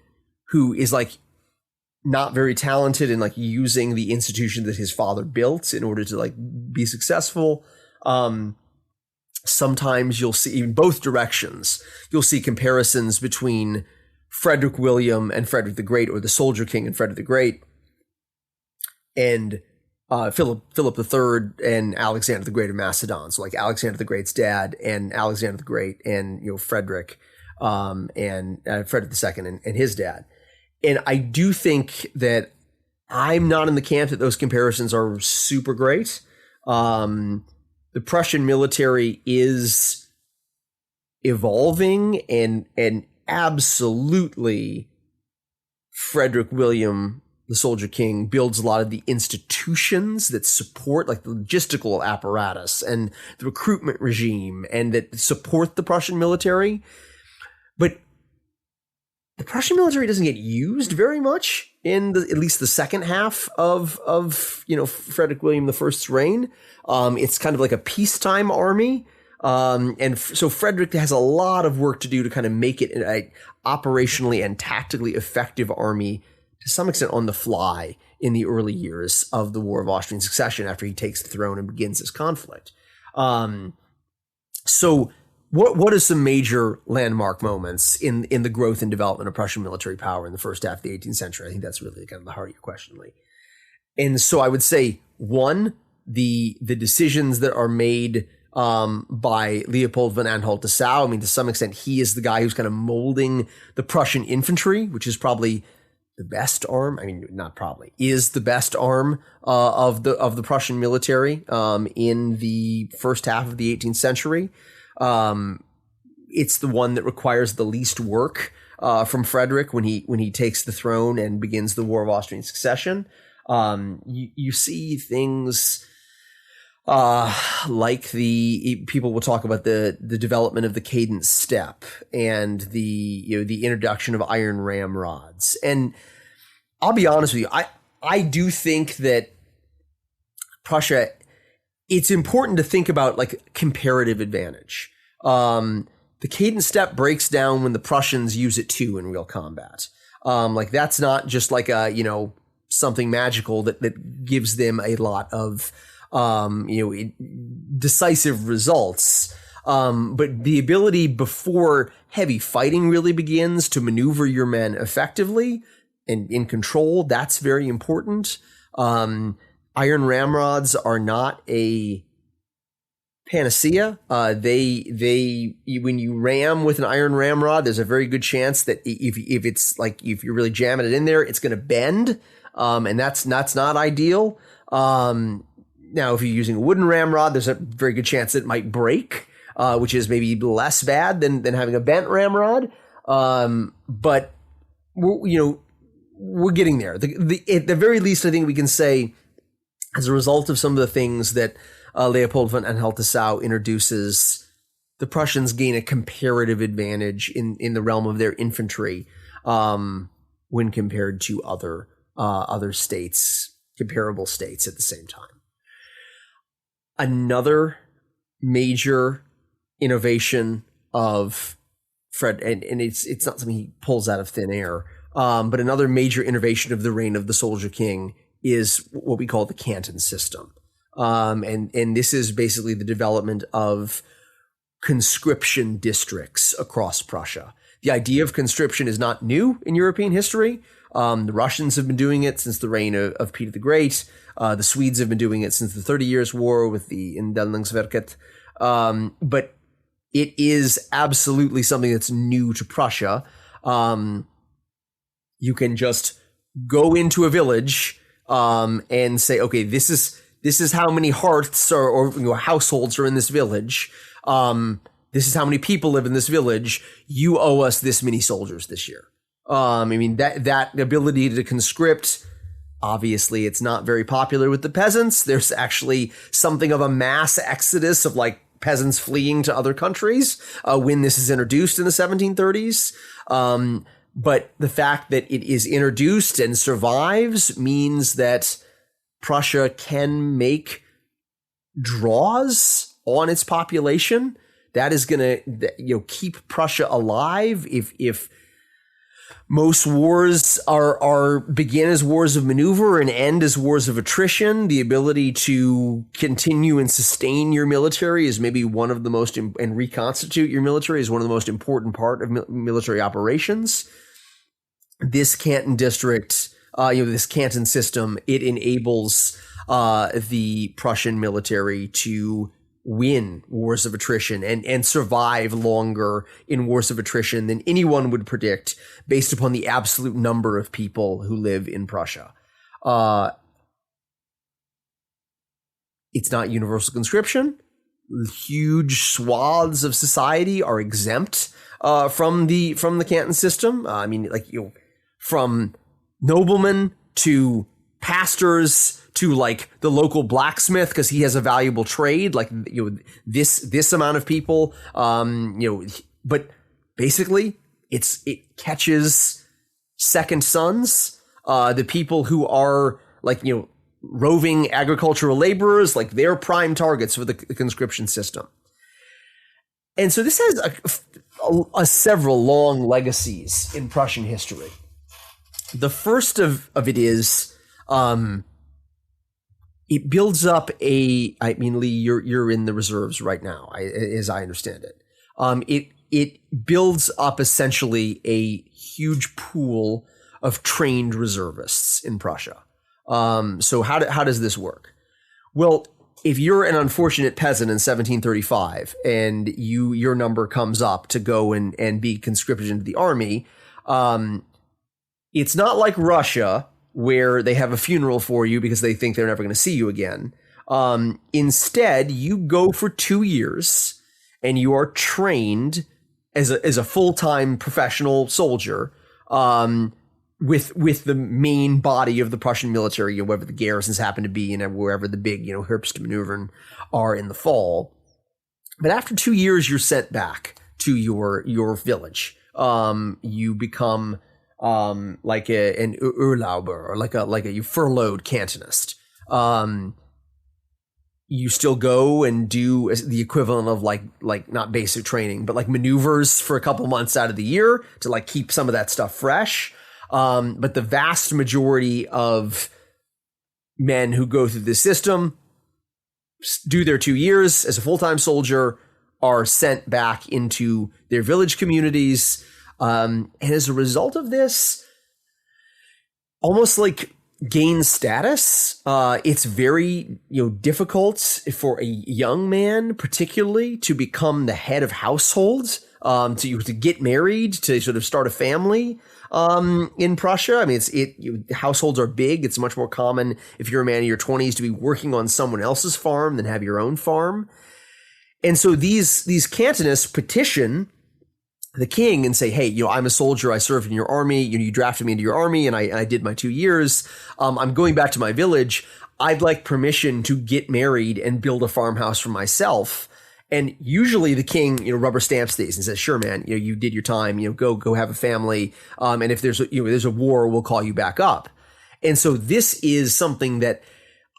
who is not very talented in using the institution that his father built in order to be successful? Sometimes you'll see in both directions. You'll see comparisons between Frederick William and Frederick the Great, or the Soldier King and Frederick the Great, and Philip III and Alexander the Great of Macedon. So Alexander the Great's dad and Alexander the Great and Frederick and Frederick II and his dad. And I do think that I'm not in the camp that those comparisons are super great. The Prussian military is evolving, and absolutely Frederick William, the Soldier King, builds a lot of the institutions that support the logistical apparatus and the recruitment regime and that support the Prussian military. But the Prussian military doesn't get used very much in at least the second half of Frederick William I's reign. It's kind of like a peacetime army. And so Frederick has a lot of work to do to kind of make it an operationally and tactically effective army to some extent on the fly in the early years of the War of Austrian Succession after he takes the throne and begins this conflict. So what are some major landmark moments in the growth and development of Prussian military power in the first half of the 18th century? I think that's really kind of the heart of your question, Lee. And so I would say, one, the decisions that are made by Leopold von Anhalt-Dessau. I mean, to some extent, he is the guy who's kind of molding the Prussian infantry, which is probably the best arm. I mean, not probably, is the best arm of the Prussian military in the first half of the 18th century. It's the one that requires the least work from Frederick when he takes the throne and begins the War of Austrian Succession. You see things like people will talk about the development of the cadence step and the introduction of iron ramrods. And I'll be honest with you, I do think that Prussia, it's important to think about like comparative advantage. The cadence step breaks down when the Prussians use it too in real combat. Like that's not just like something magical that gives them a lot of decisive results. But the ability before heavy fighting really begins to maneuver your men effectively and in control, that's very important. Iron ramrods are not a panacea. They when you ram with an iron ramrod, there's a very good chance that if you're really jamming it in there, it's going to bend. And that's not ideal. Now, if you're using a wooden ramrod, there's a very good chance it might break, which is maybe less bad than having a bent ramrod. But we're getting there. At the very least, I think we can say, as a result of some of the things that Leopold von Anhalt-Dessau introduces, the Prussians gain a comparative advantage in the realm of their infantry when compared to other states, comparable states at the same time. Another major innovation of Fred, and it's not something he pulls out of thin air, but another major innovation of the reign of the Soldier King is what we call the Canton System. And this is basically the development of conscription districts across Prussia. The idea of conscription is not new in European history. The Russians have been doing it since the reign of Peter the Great. The Swedes have been doing it since the 30 Years' War with the Indelningsverket. But it is absolutely something that's new to Prussia. You can just go into a village and say, okay, this is how many hearths or households are in this village. This is how many people live in this village. You owe us this many soldiers this year. I mean, that ability to conscript, obviously it's not very popular with the peasants. There's actually something of a mass exodus of like peasants fleeing to other countries when this is introduced in the 1730s. But the fact that it is introduced and survives means that Prussia can make draws on its population. That is going to keep Prussia alive. If most wars begin as wars of maneuver and end as wars of attrition, the ability to continue and sustain your military is maybe one of the most, and reconstitute your military is one of the most important part of military operations. This Canton district, this Canton system, it enables the Prussian military to win wars of attrition and survive longer in wars of attrition than anyone would predict based upon the absolute number of people who live in Prussia. It's not universal conscription. Huge swaths of society are exempt from the Canton system. I mean, from noblemen to pastors to like the local blacksmith because he has a valuable trade, this amount of people, but basically it catches second sons, the people who are roving agricultural laborers, like they're prime targets for the conscription system. And so this has several long legacies in Prussian history. The first of it is It builds up Lee, you're in the reserves right now, as I understand it. It builds up essentially a huge pool of trained reservists in Prussia. So how does this work? Well, if you're an unfortunate peasant in 1735 and your number comes up to go and be conscripted into the army, it's not like Russia where they have a funeral for you because they think they're never going to see you again. Instead, you go for 2 years and you are trained as a full-time professional soldier with the main body of the Prussian military, wherever the garrisons happen to be and wherever the big, Herbstmaneuvern are in the fall. But after 2 years, you're sent back to your village. You become like an Urlauber, or like a furloughed cantonist. You still go and do the equivalent of like not basic training, but like maneuvers for a couple months out of the year to like keep some of that stuff fresh. But the vast majority of men who go through this system do their 2 years as a full-time soldier, are sent back into their village communities. And as a result of this, almost like gain status. It's very, difficult for a young man, particularly, to become the head of households, to get married, to sort of start a family. In Prussia, I mean, households are big. It's much more common if you're a man in your 20s to be working on someone else's farm than have your own farm. And so these cantonists petition the king and say, hey, I'm a soldier. I served in your army. You drafted me into your army, and I did my 2 years. I'm going back to my village. I'd like permission to get married and build a farmhouse for myself. And usually the king, rubber stamps these and says, sure, man, you did your time, go have a family. And if there's a war, we'll call you back up. And so this is something that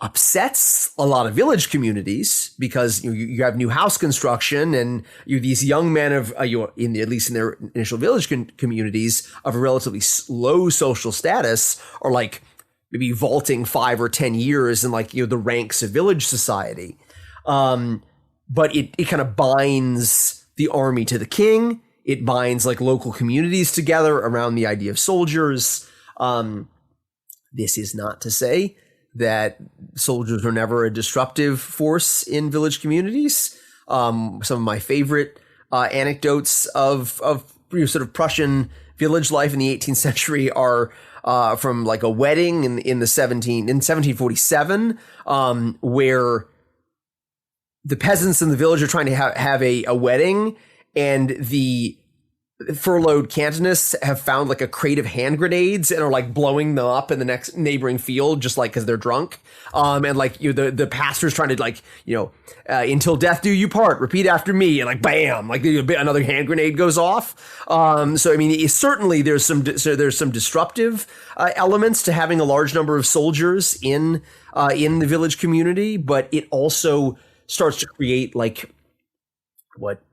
upsets a lot of village communities because you have new house construction, and these young men of at least in their initial village communities of a relatively low social status are like maybe vaulting 5 or 10 years in the ranks of village society. But it kind of binds the army to the king. It binds local communities together around the idea of soldiers. This is not to say that soldiers were never a disruptive force in village communities. Some of my favorite anecdotes of sort of Prussian village life in the 18th century are from a wedding in 1747, where the peasants in the village are trying to have a wedding, and the furloughed cantonists have found a crate of hand grenades and are blowing them up in the next neighboring field, just because they're drunk. And the pastor's trying to until death do you part, repeat after me, and bam, another hand grenade goes off. So I mean, certainly there's some disruptive elements to having a large number of soldiers in the village community, but it also starts to create what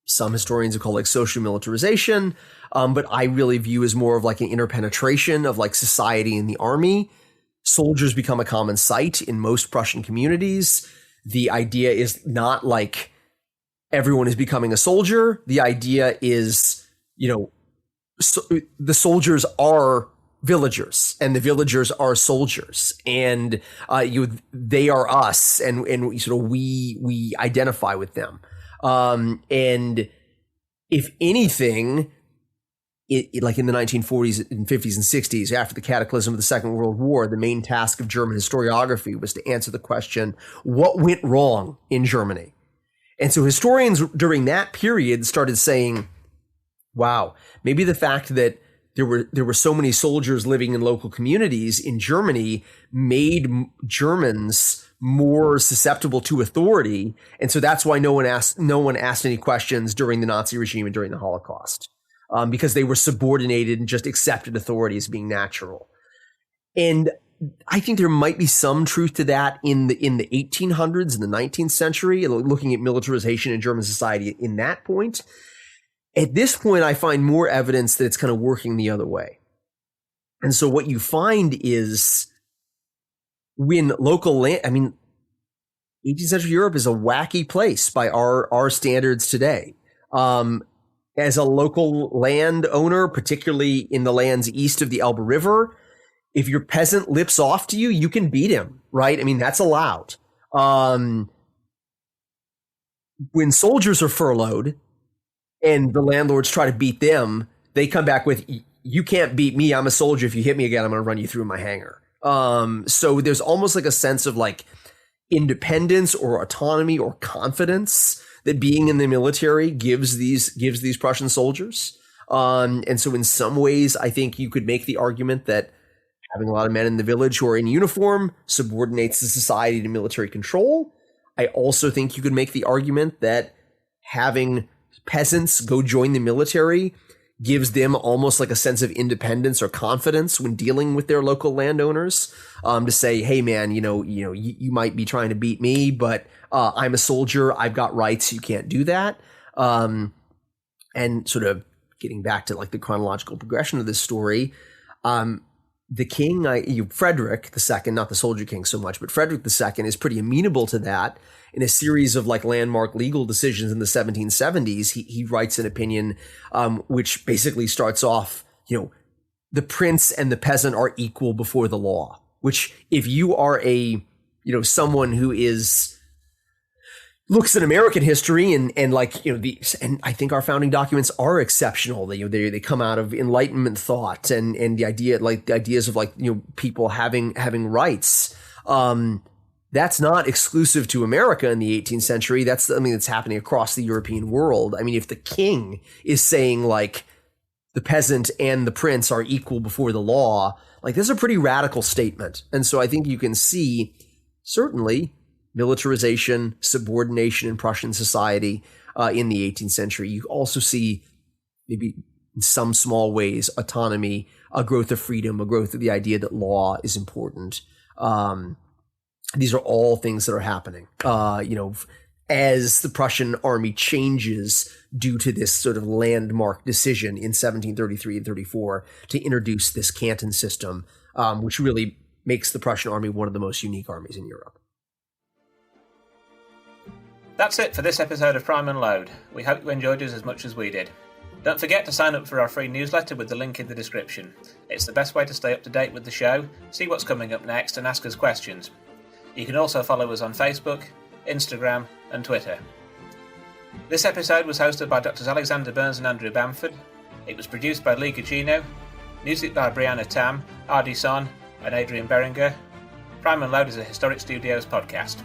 some historians have called social militarization, but I really view as more of an interpenetration of society and the army. Soldiers become a common sight in most Prussian communities. The idea is not everyone is becoming a soldier. The idea is, the soldiers are villagers, and the villagers are soldiers, and they are us, and we identify with them. And if anything, in the 1940s and 50s and 60s, after the cataclysm of the Second World War, the main task of German historiography was to answer the question, what went wrong in Germany? And so historians during that period started saying, wow, maybe the fact that there were so many soldiers living in local communities in Germany made Germans more susceptible to authority, and so that's why no one asked any questions during the Nazi regime and during the Holocaust, because they were subordinated and just accepted authority as being natural. And I think there might be some truth to that in the 1800s and the 19th century, looking at militarization in German society in that point. At this point, I find more evidence that it's kind of working the other way. And so what you find is when local land, 18th century Europe is a wacky place by our standards today. As a local landowner, particularly in the lands east of the Elbe River, if your peasant lips off to you, you can beat him, right? That's allowed. When soldiers are furloughed and the landlords try to beat them, they come back with, you can't beat me. I'm a soldier. If you hit me again, I'm going to run you through my hangar. So there's almost like a sense of like independence or autonomy or confidence that being in the military gives these Prussian soldiers. And so in some ways, I think you could make the argument that having a lot of men in the village who are in uniform subordinates the society to military control. I also think you could make the argument that having peasants go join the military gives them almost like a sense of independence or confidence when dealing with their local landowners, to say, hey man, you might be trying to beat me, but I'm a soldier. I've got rights. You can't do that. And sort of getting back to like the chronological progression of this story, the king, Frederick II, not the soldier king so much, but Frederick II is pretty amenable to that. In a series of like landmark legal decisions in the 1770s, he writes an opinion which basically starts off, the prince and the peasant are equal before the law. Which, if you are someone who looks at American history and I think our founding documents are exceptional. They come out of Enlightenment thought and the ideas of people having rights. That's not exclusive to America in the 18th century. That's something that's happening across the European world. If the king is saying like the peasant and the prince are equal before the law, like this is a pretty radical statement. And so I think you can see certainly militarization, subordination in Prussian society in the 18th century. You also see maybe in some small ways autonomy, a growth of freedom, a growth of the idea that law is important. These are all things that are happening, as the Prussian army changes due to this sort of landmark decision in 1733 and 34 to introduce this Canton System, which really makes the Prussian army one of the most unique armies in Europe. That's it for this episode of Prime and Load. We hope you enjoyed us as much as we did. Don't forget to sign up for our free newsletter with the link in the description. It's the best way to stay up to date with the show, see what's coming up next, and ask us questions. You can also follow us on Facebook, Instagram, and Twitter. This episode was hosted by Drs. Alexander Burns and Andrew Bamford. It was produced by Lee Gugino, music by Brianna Tam, Ardi Son, and Adrian Beringer. Prime and Load is a Historic Studios podcast.